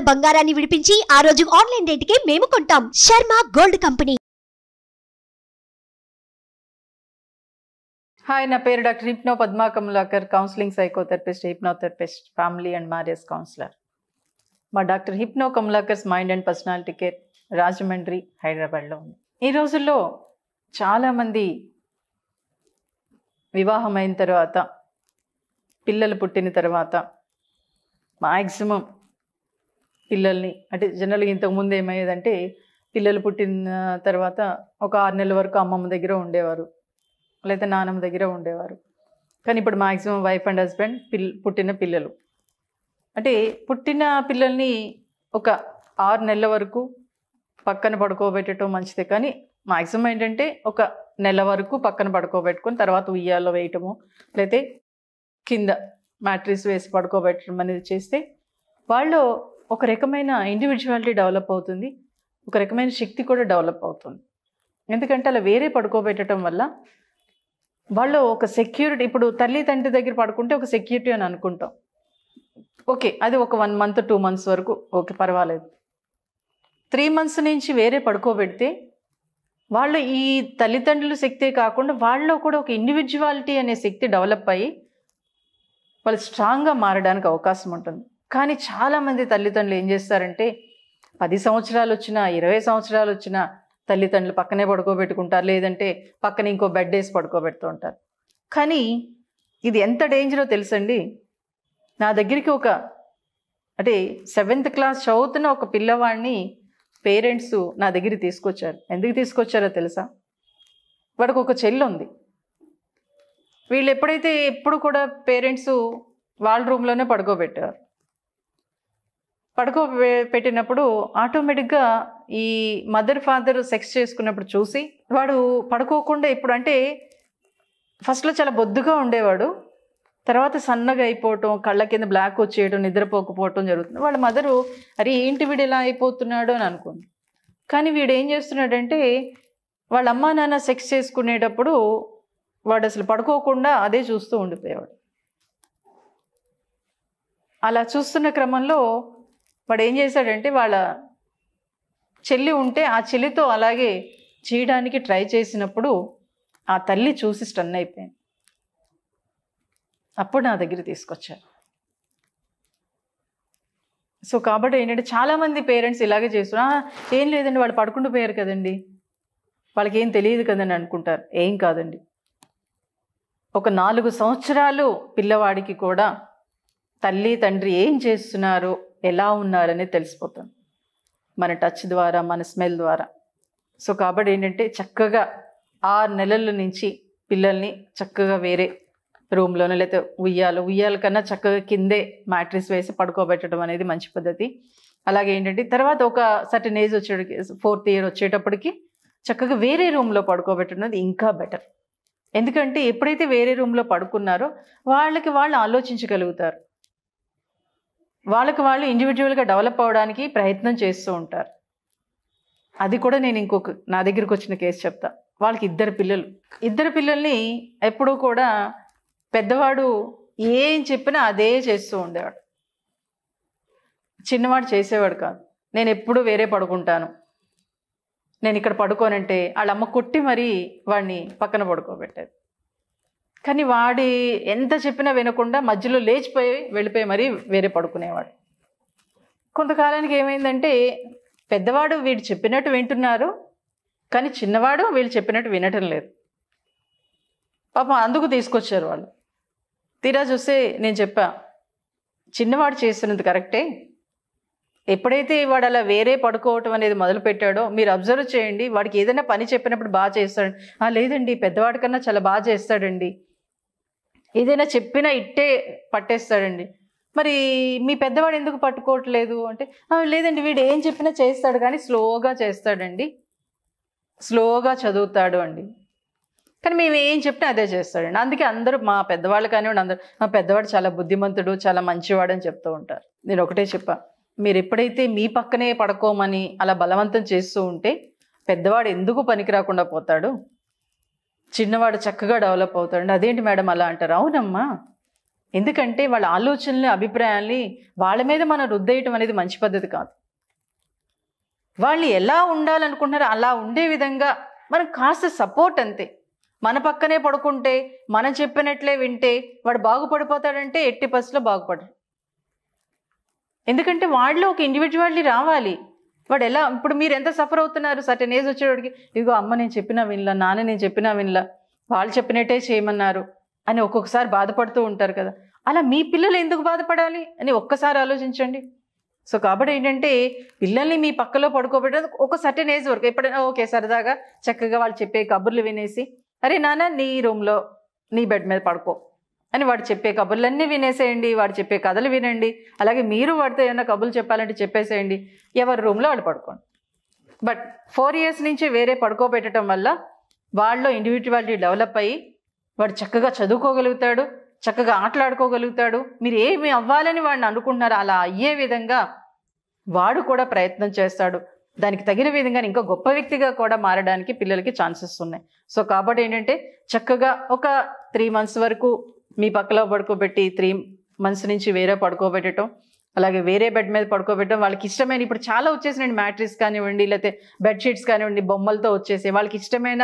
తాకట్టులో ఉన్న బంగారాన్ని విడిపించి ఆ రోజు ఆన్లైన్ రేటుకే మేము కొంటాం. Sharma gold company. హాయ్, నా పేరు doctor hypno Padma Kamalakar, counselling psychotherapist, hypnotherapist, family and marriage counsellor. మా doctor hypno Kamalakar's mind and personality care Rajahmundry, హైదరాబాద్లో ఉంది. ఈ రోజుల్లో చాలామంది వివాహం అయిన తర్వాత, పిల్లలు పుట్టిన తర్వాత మ్యాక్సిమం పిల్లల్ని అంటే జనరల్గా ఇంతకుముందు ఏమయ్యేదంటే పిల్లలు పుట్టిన తర్వాత ఒక 6 నెలల వరకు అమ్మమ్మ దగ్గర ఉండేవారు, లేదా నాన్నమ్మ దగ్గర ఉండేవారు. కానీ ఇప్పుడు మ్యాక్సిమం వైఫ్ అండ్ హస్బెండ్ పుట్టిన పిల్లలు అంటే పుట్టిన పిల్లల్ని ఒక 6 నెలల వరకు పక్కన పడుకోబెట్టడం మంచిదే. కానీ మ్యాక్సిమం ఏంటంటే ఒక నెల వరకు పక్కన పడుకోబెట్టుకొని తర్వాత ఉయ్యాల్లో వేయటము, లేకపోతే కింద మ్యాట్రిస్ వేసి పడుకోబెట్టడం అనేది చేస్తే వాళ్ళు ఒక రకమైన ఇండివిజువాలిటీ డెవలప్ అవుతుంది, ఒక రకమైన శక్తి కూడా డెవలప్ అవుతుంది. ఎందుకంటే అలా వేరే పడుకోబెట్టడం వల్ల వాళ్ళు ఒక సెక్యూరిటీ, ఇప్పుడు తల్లి తండ్రి దగ్గర పడుకుంటే ఒక సెక్యూరిటీ అని అనుకుంటాం. ఓకే, అది ఒక 1 మంత్ 2 మంత్స్ వరకు ఓకే, పర్వాలేదు. 3 మంత్స్ నుంచి వేరే పడుకోబెడితే వాళ్ళు ఈ తల్లిదండ్రుల శక్తే కాకుండా వాళ్ళలో కూడా ఒక ఇండివిజువాలిటీ అనే శక్తి డెవలప్ అయ్యి వాళ్ళు స్ట్రాంగ్గా మారడానికి అవకాశం ఉంటుంది. కానీ చాలామంది తల్లిదండ్రులు ఏం చేస్తారంటే 10 సంవత్సరాలు వచ్చినా 20 సంవత్సరాలు వచ్చినా తల్లిదండ్రులు పక్కనే పడుకోబెట్టుకుంటారు, లేదంటే పక్కన ఇంకో బెడ్ వేసి పడుకోబెడుతూ ఉంటారు. కానీ ఇది ఎంత డేంజరో తెలుసండి. నా దగ్గరికి అంటే 7th క్లాస్ చదువుతున్న ఒక పిల్లవాడిని పేరెంట్స్ నా దగ్గరికి తీసుకొచ్చారు. ఎందుకు తీసుకొచ్చారో తెలుసా? వాడికి ఒక చెల్లి ఉంది. వీళ్ళు ఎప్పుడు కూడా పేరెంట్స్ వాళ్ళ రూమ్లోనే పడుకోబెట్టారు. పెట్టినప్పుడు ఆటోమేటిక్గా ఈ మదర్ ఫాదర్ సెక్స్ చేసుకున్నప్పుడు చూసి వాడు పడుకోకుండా, ఇప్పుడు అంటే ఫస్ట్లో చాలా బొద్దుగా ఉండేవాడు, తర్వాత సన్నగా అయిపోవటం, కళ్ళ కింద బ్లాక్ వచ్చేయడం, నిద్రపోకపోవటం జరుగుతుంది. వాళ్ళ మదరు అరే ఏంటి వీడు ఇలా అయిపోతున్నాడు అని అనుకుంది. కానీ వీడు ఏం చేస్తున్నాడంటే వాళ్ళ అమ్మా నాన్న సెక్స్ చేసుకునేటప్పుడు వాడు అసలు పడుకోకుండా అదే చూస్తూ ఉండిపోయేవాడు. అలా చూస్తున్న క్రమంలో వాడు ఏం చేశాడంటే వాళ్ళ చెల్లి ఉంటే ఆ చెల్లితో అలాగే చేయడానికి ట్రై చేసినప్పుడు ఆ తల్లి చూసి స్టన్ అయిపోయింది. అప్పుడు నా దగ్గర తీసుకొచ్చారు. సో కాబట్టి ఏంటంటే చాలామంది పేరెంట్స్ ఇలాగే చేస్తున్నారు. ఏం లేదండి, వాళ్ళు పడుకుంటూ పోయారు కదండి, వాళ్ళకి ఏం తెలియదు కదండి అనుకుంటారు. ఏం కాదండి, ఒక 4 సంవత్సరాలు పిల్లవాడికి కూడా తల్లి తండ్రి ఏం చేస్తున్నారో, ఎలా ఉన్నారని తెలిసిపోతుంది మన టచ్ ద్వారా, మన స్మెల్ ద్వారా. సో కాబట్టి ఏంటంటే చక్కగా 6 నెలల నుంచి పిల్లల్ని చక్కగా వేరే రూమ్లోనో లేకపోతే ఉయ్యాల కన్నా చక్కగా కిందే మ్యాట్రిస్ వేసి పడుకోబెట్టడం అనేది మంచి పద్ధతి. అలాగే ఏంటంటే తర్వాత ఒక సర్టన్ ఏజ్ 4th ఇయర్ వచ్చేటప్పటికి చక్కగా వేరే రూమ్లో పడుకోబెట్టడం అనేది ఇంకా బెటర్. ఎందుకంటే ఎప్పుడైతే వేరే రూమ్లో పడుకున్నారో వాళ్ళకి వాళ్ళు ఆలోచించగలుగుతారు, వాళ్ళకి వాళ్ళు ఇండివిజువల్గా డెవలప్ అవ్వడానికి ప్రయత్నం చేస్తూ ఉంటారు. అది కూడా నేను నా దగ్గరికి వచ్చిన కేసు చెప్తా. వాళ్ళకి 2 పిల్లల్ని ఎప్పుడూ కూడా పెద్దవాడు ఏం చెప్పినా అదే చేస్తూ ఉండేవాడు, చిన్నవాడు చేసేవాడు కాదు. నేను ఎప్పుడు వేరే పడుకుంటాను, నేను ఇక్కడ పడుకోనంటే వాళ్ళ అమ్మ కొట్టి మరీ వాడిని పక్కన పడుకోబెట్టేది. కానీ వాడి ఎంత చెప్పినా వినకుండా మధ్యలో వెళ్ళిపోయి మరీ వేరే పడుకునేవాడు. కొంతకాలానికి ఏమైందంటే పెద్దవాడు వీడు చెప్పినట్టు వింటున్నారు, కానీ చిన్నవాడు వీళ్ళు చెప్పినట్టు వినటం లేదు. పాపం అందుకు తీసుకొచ్చారు వాళ్ళు. తీరా చూస్తే నేను చెప్పా, చిన్నవాడు చేస్తున్నది కరెక్టే, ఎప్పుడైతే వాడు అలా వేరే పడుకోవటం అనేది మొదలుపెట్టాడో మీరు అబ్జర్వ్ చేయండి, వాడికి ఏదైనా పని చెప్పినప్పుడు బాగా చేస్తాడు. లేదండి పెద్దవాడి కన్నా చాలా బాగా చేస్తాడండి, ఏదైనా చెప్పినా ఇట్టే పట్టేస్తాడండి. మరి మీ పెద్దవాడు ఎందుకు పట్టుకోవట్లేదు అంటే లేదండి వీడు ఏం చెప్పినా చేస్తాడు, కానీ స్లోగా చేస్తాడండి, స్లోగా చదువుతాడు అండి, కానీ మేము ఏం చెప్పినా అదే చేస్తాడండి. అందుకే అందరూ మా పెద్దవాళ్ళు కానివ్వండి అందరూ మా పెద్దవాడు చాలా బుద్ధిమంతుడు, చాలా మంచివాడు అని చెప్తూ ఉంటారు. నేను ఒకటే చెప్పా, మీరు ఎప్పుడైతే మీ పక్కనే పడుకోమని అలా బలవంతం చేస్తూ ఉంటే పెద్దవాడు ఎందుకు పనికి రాకుండా పోతాడు, చిన్నవాడు చక్కగా డెవలప్ అవుతాడు. అదేంటి మేడం అలా అంటారు? అవునమ్మా, ఎందుకంటే వాళ్ళ ఆలోచనలు, అభిప్రాయాల్ని వాళ్ళ మీద మనం రుద్దేయటం అనేది మంచి పద్ధతి కాదు. వాళ్ళు ఎలా ఉండాలనుకుంటున్నారో అలా ఉండే విధంగా మనం కాస్త సపోర్ట్ అంతే. మన పక్కనే పడుకుంటే, మనం చెప్పినట్లే వింటే వాడు బాగుపడిపోతాడంటే ఎట్టి పరిస్థితిలో బాగుపడరు. ఎందుకంటే వాళ్ళు ఒక ఇండివిజువాలిటీ రావాలి. వాడు ఎలా, ఇప్పుడు మీరు ఎంత సఫర్ అవుతున్నారు సర్టెన్ ఏజ్ వచ్చేవాడికి, ఇదిగో అమ్మ నేను చెప్పినా వినలా, నాన్న నేను చెప్పినా వినలా, వాళ్ళు చెప్పినట్టే చేయమన్నారు అని ఒక్కొక్కసారి బాధపడుతూ ఉంటారు కదా. అలా మీ పిల్లలు ఎందుకు బాధపడాలి అని ఒక్కసారి ఆలోచించండి. సో కాబట్టి ఏంటంటే పిల్లల్ని మీ పక్కలో పడుకోబెట్టడం ఒక సర్టెన్ ఏజ్ వరకు, ఎప్పుడైనా ఓకే సరదాగా చక్కగా వాళ్ళు చెప్పే కబుర్లు వినేసి, అరే నాన్న నీ రూమ్లో నీ బెడ్ మీద పడుకో అని వాడు చెప్పే కబుర్లన్నీ వినేసేయండి, వాడు చెప్పే కథలు వినండి. అలాగే మీరు వాడితో ఏమైనా కబుర్లు చెప్పాలంటే చెప్పేసేయండి, ఎవరి రూమ్లో వాళ్ళు పడుకోండి. బట్ 4 years నుంచి వేరే పడుకోబెట్టడం వల్ల వాళ్ళలో ఇండివిజువాలిటీ డెవలప్ అయ్యి వాడు చక్కగా చదువుకోగలుగుతాడు, చక్కగా ఆటలాడుకోగలుగుతాడు. మీరు ఏమి అవ్వాలని వాడిని అనుకుంటున్నారో అలా అయ్యే విధంగా వాడు కూడా ప్రయత్నం చేస్తాడు. దానికి తగిన విధంగా ఇంకా గొప్ప వ్యక్తిగా కూడా మారడానికి పిల్లలకి ఛాన్సెస్ ఉన్నాయి. సో కాబట్టి ఏంటంటే చక్కగా ఒక 3 months వరకు మీ పక్కలో పడుకోబెట్టి 3 months నుంచి వేరే పడుకోబెట్టడం, అలాగే వేరే బెడ్ మీద పడుకోబెట్టడం. వాళ్ళకి ఇష్టమైన, ఇప్పుడు చాలా వచ్చేసినండి మ్యాట్రిక్స్ కానివ్వండి, లేకపోతే బెడ్షీట్స్ కానివ్వండి, బొమ్మలతో వచ్చేసి వాళ్ళకి ఇష్టమైన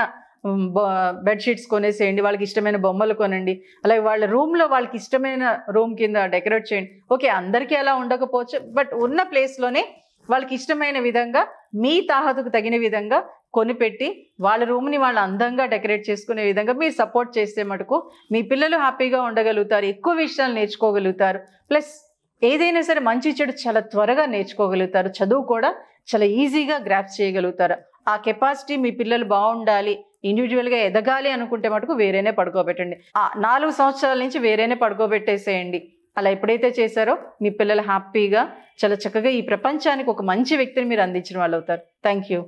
బెడ్షీట్స్ కొనేసేయండి, వాళ్ళకి ఇష్టమైన బొమ్మలు కొనండి. అలాగే వాళ్ళ రూమ్లో వాళ్ళకి ఇష్టమైన రూమ్ కింద డెకరేట్ చేయండి. ఓకే అందరికీ అలా ఉండకపోవచ్చు, బట్ ఉన్న ప్లేస్లోనే వాళ్ళకి ఇష్టమైన విధంగా మీ తాహతుకు తగిన విధంగా కొనిపెట్టి వాళ్ళ రూమ్ని వాళ్ళు అందంగా డెకరేట్ చేసుకునే విధంగా మీరు సపోర్ట్ చేస్తే మటుకు మీ పిల్లలు హ్యాపీగా ఉండగలుగుతారు, ఎక్కువ విషయాలు నేర్చుకోగలుగుతారు. ప్లస్ ఏదైనా సరే మంచి చెడు చాలా త్వరగా నేర్చుకోగలుగుతారు, చదువు కూడా చాలా ఈజీగా గ్రాప్స్ చేయగలుగుతారు. ఆ కెపాసిటీ మీ పిల్లలు బాగుండాలి, ఇండివిజువల్గా ఎదగాలి అనుకుంటే మటుకు వేరేనే పడుకోబెట్టండి. 4 సంవత్సరాల నుంచి వేరేనే పడుకోబెట్టేసేయండి. అలా ఎప్పుడైతే చేశారో మీ పిల్లలు హ్యాపీగా చాలా చక్కగా ఈ ప్రపంచానికి ఒక మంచి వ్యక్తిని మీరు అందించిన వాళ్ళు అవుతారు. Thank you.